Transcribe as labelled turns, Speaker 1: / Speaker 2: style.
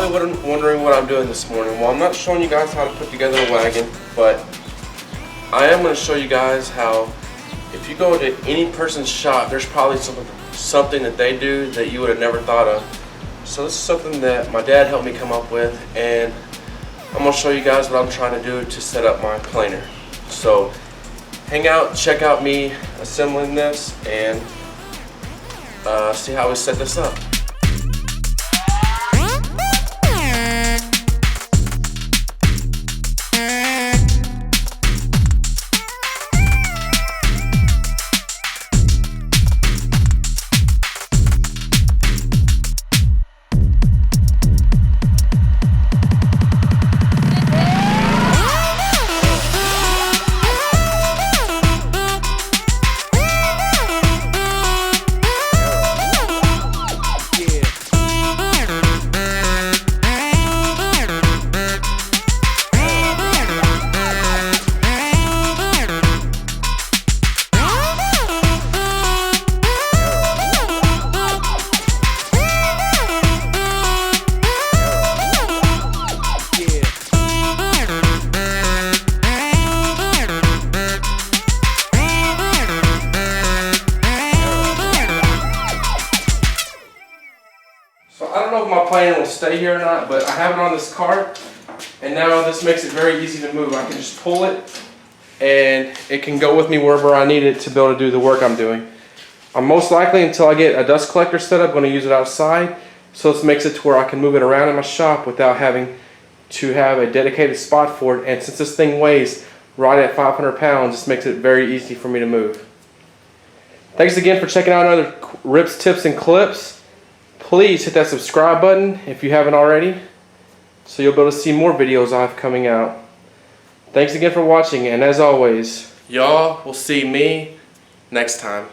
Speaker 1: probably wondering what I'm doing this morning. Well, I'm not showing you guys how to put together a wagon, but I am going to show you guys how, if you go to any person's shop, there's probably something that they do that you would have never thought of. So this is something that my dad helped me come up with, and I'm going to show you guys what I'm trying to do to set up my planer. So hang out, check out me assembling this, and see how we set this up. I don't know if my planer will stay here or not, but I have it on this cart, and now this makes it very easy to move. I can just pull it, and it can go with me wherever I need it to be able to do the work I'm doing. I'm most likely, until I get a dust collector set up, going to use it outside, so this makes it to where I can move it around in my shop without having to have a dedicated spot for it. And since this thing weighs right at 500 pounds, this makes it very easy for me to move. Thanks again for checking out another Rips, Tips, and Clips. Please hit that subscribe button if you haven't already, so you'll be able to see more videos I have coming out. Thanks again for watching, and as always, y'all will see me next time.